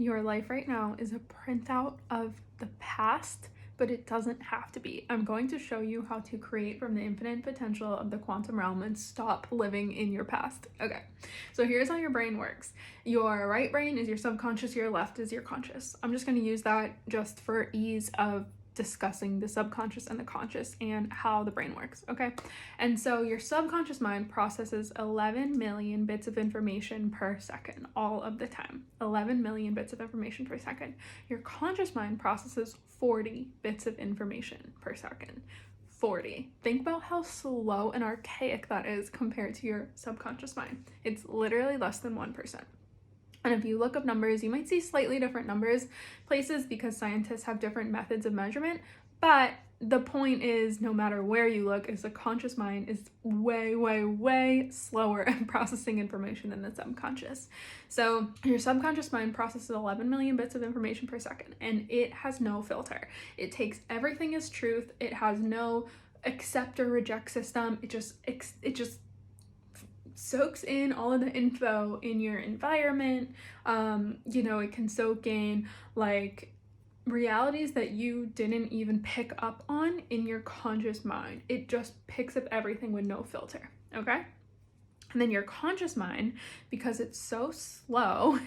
your life right now is a printout of the past, but it doesn't have to be. I'm going to show you how to create from the infinite potential of the quantum realm and stop living in your past. Okay, so here's how your brain works. Your right brain is your subconscious, your left is your conscious. I'm just going to use that just for ease of discussing the subconscious and the conscious and how the brain works, okay? And so your subconscious mind processes 11 million bits of information per second all of the time. 11 million bits of information per second. Your conscious mind processes 40 bits of information per second. 40. Think about how slow and archaic that is compared to your subconscious mind. It's literally less than 1%. And if you look up numbers, you might see slightly different numbers places because scientists have different methods of measurement. But the point is, no matter where you look, is the conscious mind is way, way, way slower at processing information than the subconscious. So your subconscious mind processes 11 million bits of information per second, and it has no filter. It takes everything as truth. It has no accept or reject system. It just soaks in all of the info in your environment. It can soak in like realities that you didn't even pick up on in your conscious mind. It just picks up everything with no filter, okay? And then your conscious mind, because it's so slow,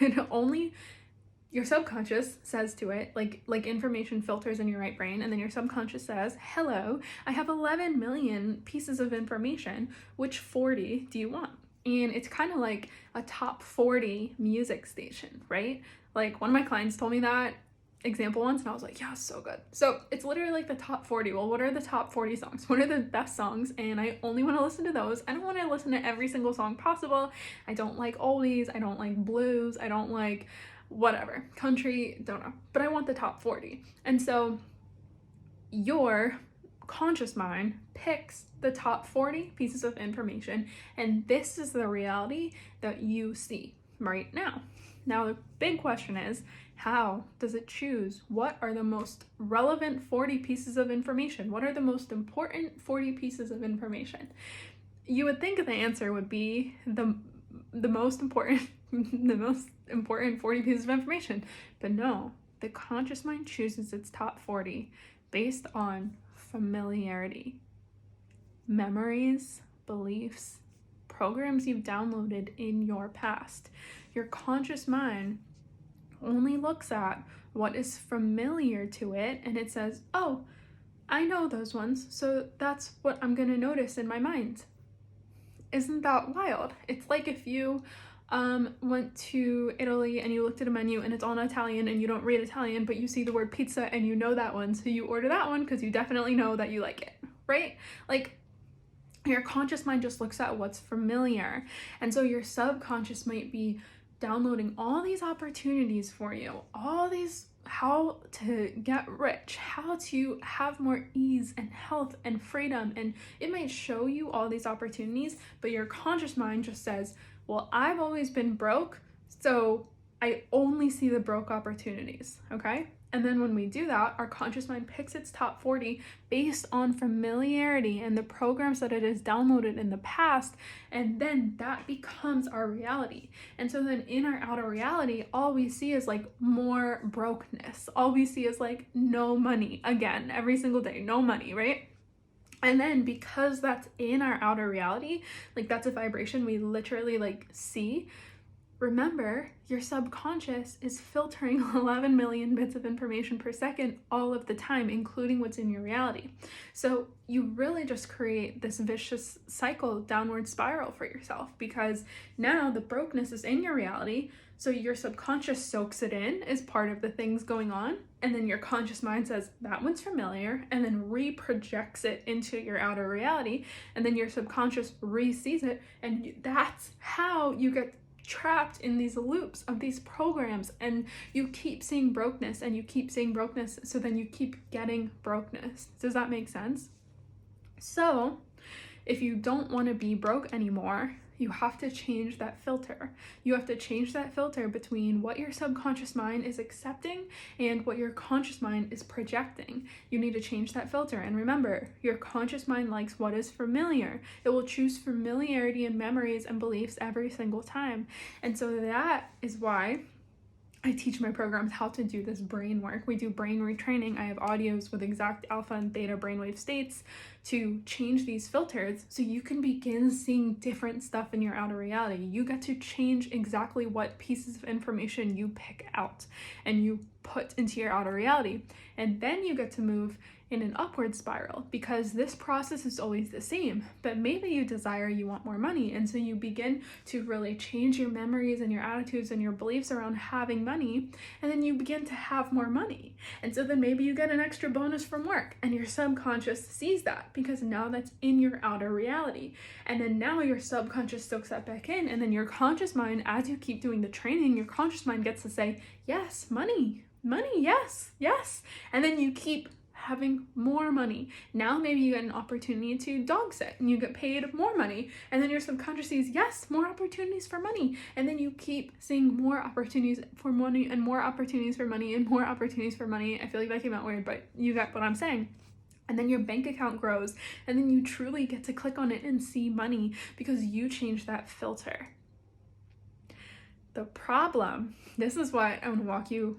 your subconscious says to it, like information filters in your right brain, and then your subconscious says, hello, I have 11 million pieces of information. Which 40 do you want? And it's kind of like a top 40 music station, right? Like one of my clients told me that example once, and I was like, yeah, so good. So it's literally like the top 40. Well, what are the top 40 songs? What are the best songs? And I only want to listen to those. I don't want to listen to every single song possible. I don't like oldies. I don't like blues. I don't like whatever. Country, don't know. But I want the top 40. And so your conscious mind picks the top 40 pieces of information, and this is the reality that you see right now. Now, the big question is, how does it choose what are the most relevant 40 pieces of information? What are the most important 40 pieces of information? You would think the answer would be the most important 40 pieces of information, but no, the conscious mind chooses its top 40 based on familiarity, memories, beliefs, programs you've downloaded in your past. Your conscious mind only looks at what is familiar to it, and it says, oh, I know those ones, so that's what I'm gonna notice in my mind. Isn't that wild? It's like if you went to Italy and you looked at a menu and it's all in Italian and you don't read Italian, but you see the word pizza and you know that one, so you order that one because you definitely know that you like it, right? Like, your conscious mind just looks at what's familiar. And so your subconscious might be downloading all these opportunities for you, all these how to get rich, how to have more ease and health and freedom. And it might show you all these opportunities, but your conscious mind just says, well, I've always been broke, so I only see the broke opportunities, okay? And then when we do that, our conscious mind picks its top 40 based on familiarity and the programs that it has downloaded in the past, and then that becomes our reality. And so then in our outer reality, all we see is like more brokenness. All we see is like no money, again, every single day, no money, right? And then because that's in our outer reality, like that's a vibration we literally like see, remember, your subconscious is filtering 11 million bits of information per second all of the time, including what's in your reality. So you really just create this vicious cycle, downward spiral for yourself, because now the brokenness is in your reality. So your subconscious soaks it in as part of the things going on. And then your conscious mind says, that one's familiar, and then reprojects it into your outer reality. And then your subconscious re-sees it. And that's how you get trapped in these loops of these programs, and you keep seeing brokenness and you keep seeing brokenness, so then you keep getting brokenness. Does that make sense? So if you don't want to be broke anymore, you have to change that filter. You have to change that filter between what your subconscious mind is accepting and what your conscious mind is projecting. You need to change that filter. And remember, your conscious mind likes what is familiar. It will choose familiarity and memories and beliefs every single time. And so that is why I teach my programs how to do this brain work. We do brain retraining. I have audios with exact alpha and theta brainwave states to change these filters so you can begin seeing different stuff in your outer reality. You get to change exactly what pieces of information you pick out and you put into your outer reality. And then you get to move in an upward spiral, because this process is always the same, but maybe you want more money, and so you begin to really change your memories and your attitudes and your beliefs around having money, and then you begin to have more money, and so then maybe you get an extra bonus from work, and your subconscious sees that because now that's in your outer reality, and then now your subconscious soaks that back in, and then your conscious mind, as you keep doing the training, your conscious mind gets to say, yes, money, yes, and then you keep having more money. Now maybe you get an opportunity to dog sit and you get paid more money, and then your subconscious sees, yes, more opportunities for money, and then you keep seeing more opportunities for money and more opportunities for money and more opportunities for money. I feel like that came out weird, but you get what I'm saying. And then your bank account grows, and then you truly get to click on it and see money because you changed that filter. The problem, this is what I'm gonna walk you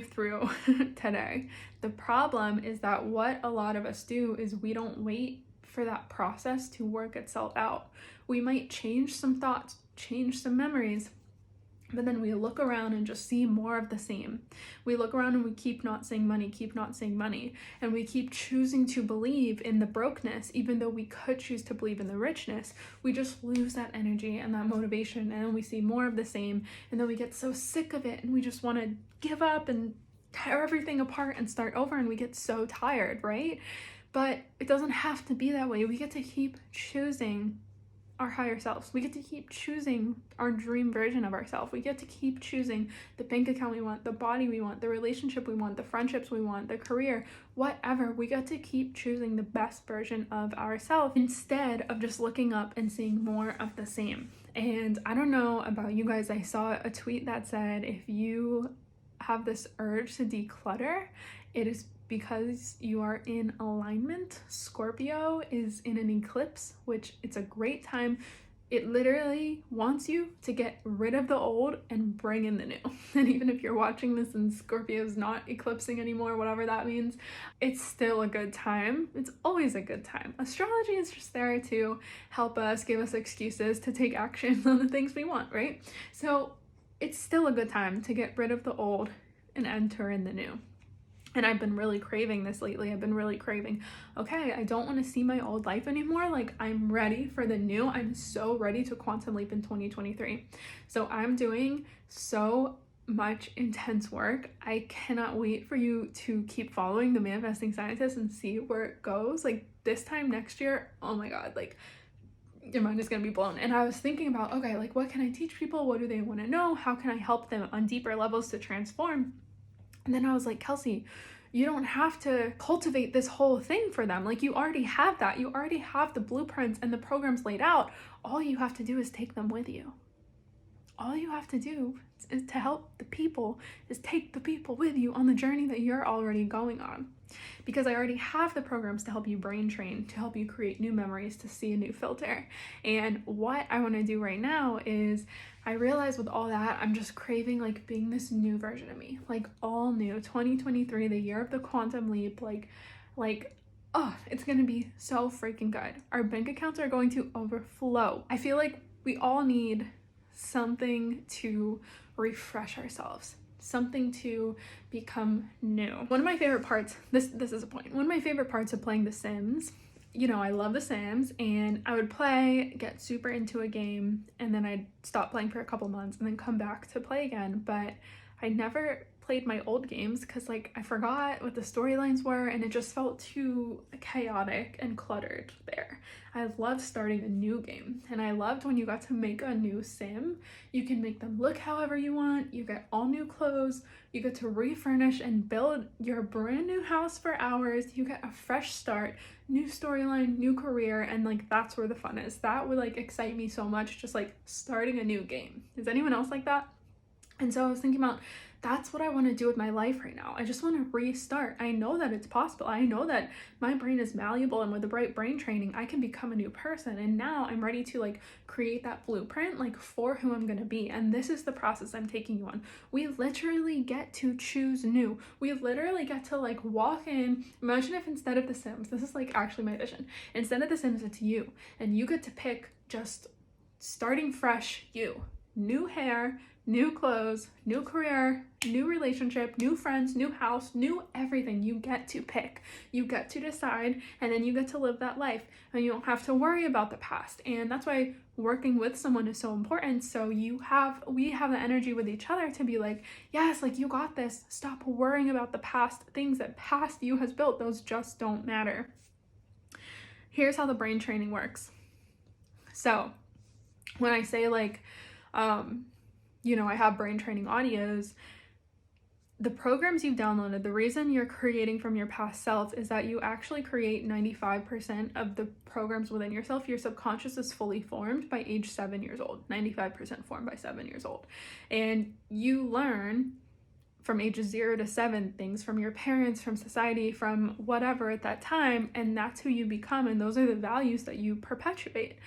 through today. The problem is that what a lot of us do is we don't wait for that process to work itself out. We might change some thoughts, change some memories, but then we look around and just see more of the same. We look around and we keep not seeing money, and we keep choosing to believe in the brokenness, even though we could choose to believe in the richness. We just lose that energy and that motivation, and then we see more of the same, and then we get so sick of it, and we just want to give up and tear everything apart and start over, and we get so tired, right? But it doesn't have to be that way. We get to keep choosing our higher selves. We get to keep choosing our dream version of ourselves. We get to keep choosing the bank account we want, the body we want, the relationship we want, the friendships we want, the career, whatever. We get to keep choosing the best version of ourselves instead of just looking up and seeing more of the same. And I don't know about you guys, I saw a tweet that said, if you have this urge to declutter, it is because you are in alignment. Scorpio is in an eclipse, which it's a great time. It literally wants you to get rid of the old and bring in the new. And even if you're watching this and Scorpio is not eclipsing anymore, whatever that means, it's still a good time. It's always a good time. Astrology is just there to help us, give us excuses to take action on the things we want, right? So it's still a good time to get rid of the old and enter in the new. And I've been really craving this lately. I've been really craving, okay, I don't want to see my old life anymore. Like, I'm ready for the new. I'm so ready to quantum leap in 2023. So I'm doing so much intense work. I cannot wait for you to keep following the Manifesting Scientist and see where it goes. Like, this time next year, oh my God, like, your mind is going to be blown. And I was thinking about, okay, like, what can I teach people? What do they want to know? How can I help them on deeper levels to transform? And then I was like, Kelsey, you don't have to cultivate this whole thing for them. Like, you already have that. You already have the blueprints and the programs laid out. All you have to do is take them with you. All you have to do is to help the people, is take the people with you on the journey that you're already going on. Because I already have the programs to help you brain train, to help you create new memories, to see a new filter. And what I want to do right now is, I realize with all that, I'm just craving like being this new version of me, like all new. 2023, the year of the quantum leap, oh, it's gonna be so freaking good. Our bank accounts are going to overflow. I feel like we all need something to refresh ourselves, something to become new. One of my favorite parts, this is a point, one of my favorite parts of playing The Sims, you know, I love The Sims, and I would play, get super into a game, and then I'd stop playing for a couple months and then come back to play again. But I never played my old games because, like, I forgot what the storylines were, and it just felt too chaotic and cluttered there. I loved starting a new game, and I loved when you got to make a new sim. You can make them look however you want, you get all new clothes, you get to refurnish and build your brand new house for hours, you get a fresh start, new storyline, new career, and like, that's where the fun is. That would like excite me so much, just like starting a new game. Is anyone else like that? And so I was thinking about, that's what I want to do with my life right now. I just want to restart. I know that it's possible. I know that my brain is malleable, and with the right brain training, I can become a new person. And now I'm ready to like create that blueprint like for who I'm going to be. And this is the process I'm taking you on. We literally get to choose new. We literally get to like walk in. Imagine if instead of The Sims, this is like actually my vision. Instead of The Sims, it's you. And you get to pick just starting fresh you. New hair, new clothes, new career, new relationship, new friends, new house, new everything. You get to pick. You get to decide, and then you get to live that life, and you don't have to worry about the past. And that's why working with someone is so important. So we have the energy with each other to be like, yes, like you got this. Stop worrying about the past things that past you has built. Those just don't matter. Here's how the brain training works. So when I say like, I have brain training audios, the programs you've downloaded, the reason you're creating from your past self is that you actually create 95% of the programs within yourself. Your subconscious is fully formed by age 7 years old, 95% formed by 7 years old. And you learn from ages 0 to 7 things from your parents, from society, from whatever at that time, and that's who you become, and those are the values that you perpetuate.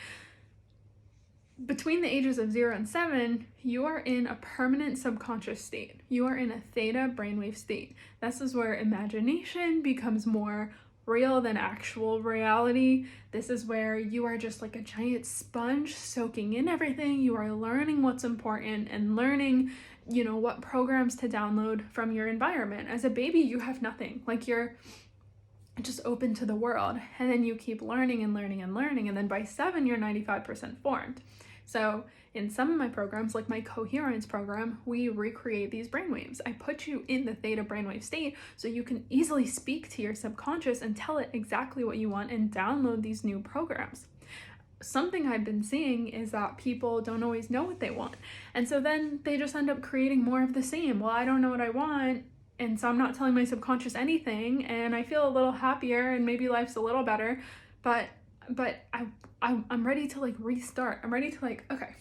Between the ages of 0 and 7, you are in a permanent subconscious state. You are in a theta brainwave state. This is where imagination becomes more real than actual reality. This is where you are just like a giant sponge soaking in everything. You are learning what's important and learning, what programs to download from your environment. As a baby, you have nothing. Like you're just open to the world, and then you keep learning and learning and learning, and then by 7, you're 95% formed. So in some of my programs, like my coherence program, we recreate these brainwaves. I put you in the theta brainwave state so you can easily speak to your subconscious and tell it exactly what you want and download these new programs. Something I've been seeing is that people don't always know what they want. And so then they just end up creating more of the same. Well, I don't know what I want, and so I'm not telling my subconscious anything, and I feel a little happier and maybe life's a little better, but I'm ready to like restart. I'm ready to like, okay,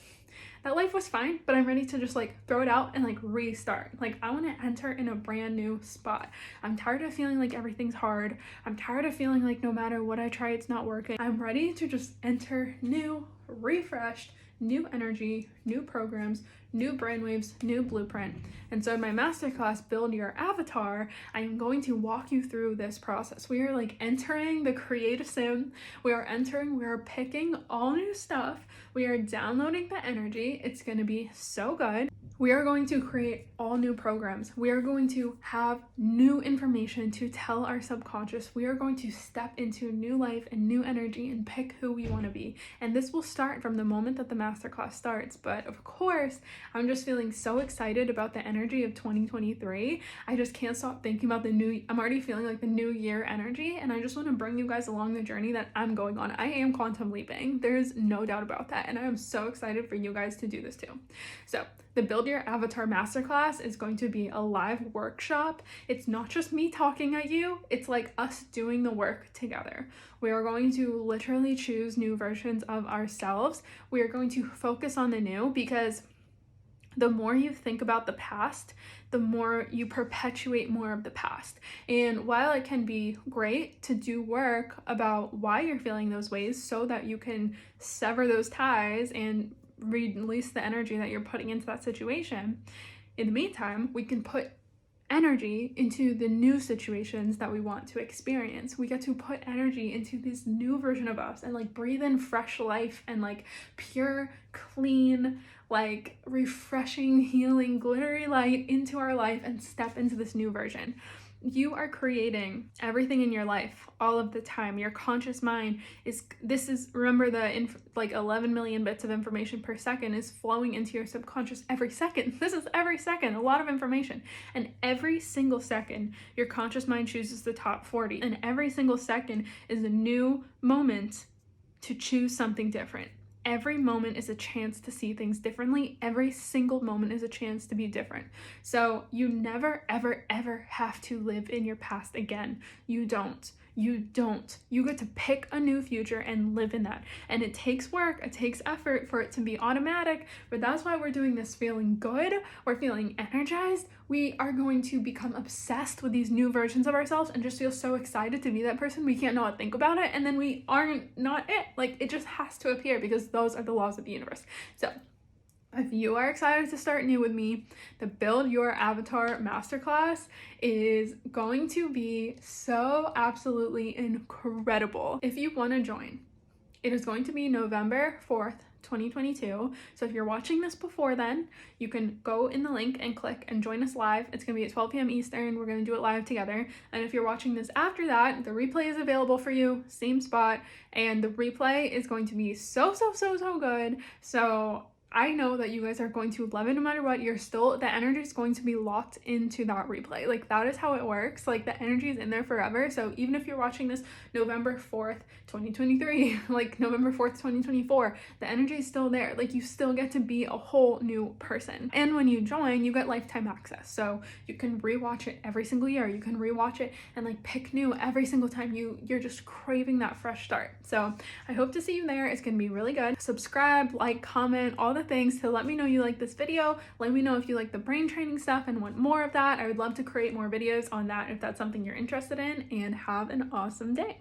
that life was fine, but I'm ready to just like throw it out and like restart. Like I want to enter in a brand new spot. I'm tired of feeling like everything's hard. I'm tired of feeling like no matter what I try, it's not working. I'm ready to just enter new, refreshed, new energy, new programs, new brainwaves, new blueprint. And so in my masterclass, Build Your Avatar, I am going to walk you through this process. We are like entering the creative sim. We are picking all new stuff. We are downloading the energy. It's going to be so good. We are going to create all new programs. We are going to have new information to tell our subconscious. We are going to step into new life and new energy and pick who we want to be. And this will start from the moment that the masterclass starts. But of course, I'm just feeling so excited about the energy of 2023. I just can't stop thinking about I'm already feeling like the new year energy. And I just want to bring you guys along the journey that I'm going on. I am quantum leaping. There's no doubt about that. And I am so excited for you guys to do this too. So the Build Your Avatar Masterclass is going to be a live workshop. It's not just me talking at you, it's like us doing the work together. We are going to literally choose new versions of ourselves. We are going to focus on the new, because the more you think about the past, the more you perpetuate more of the past. And while it can be great to do work about why you're feeling those ways so that you can sever those ties and release the energy that you're putting into that situation, in the meantime, we can put energy into the new situations that we want to experience. We get to put energy into this new version of us and like breathe in fresh life and like pure, clean, like refreshing, healing, glittery light into our life and step into this new version. You are creating everything in your life all of the time. Your conscious mind remember the 11 million bits of information per second is flowing into your subconscious every second. This is every second, a lot of information. And every single second, your conscious mind chooses the top 40. And every single second is a new moment to choose something different. Every moment is a chance to see things differently. Every single moment is a chance to be different. So you never, ever, ever have to live in your past again. You don't. You don't. You get to pick a new future and live in that. And it takes work, it takes effort for it to be automatic, but that's why we're doing this feeling good. We're feeling energized. We are going to become obsessed with these new versions of ourselves and just feel so excited to be that person. We can't not think about it, and then we aren't not it. Like, it just has to appear because those are the laws of the universe. So if you are excited to start new with me, the Build Your Avatar Masterclass is going to be so absolutely incredible. If you want to join, it is going to be November 4th, 2022. So if you're watching this before then, you can go in the link and click and join us live. It's going to be at 12 p.m. Eastern. We're going to do it live together. And if you're watching this after that, the replay is available for you, same spot. And the replay is going to be so good. So I know that you guys are going to love it no matter what. The energy is going to be locked into that replay. Like, that is how it works. Like, the energy is in there forever. So even if you're watching this November 4th, 2023, like November 4th, 2024, the energy is still there. Like, you still get to be a whole new person. And when you join, you get lifetime access. So you can rewatch it every single year. You can rewatch it and like pick new every single time you're just craving that fresh start. So I hope to see you there. It's going to be really good. Subscribe, like, comment, all the things to let me know you like this video. Let me know if you like the brain training stuff and want more of that. I would love to create more videos on that if that's something you're interested in, and have an awesome day.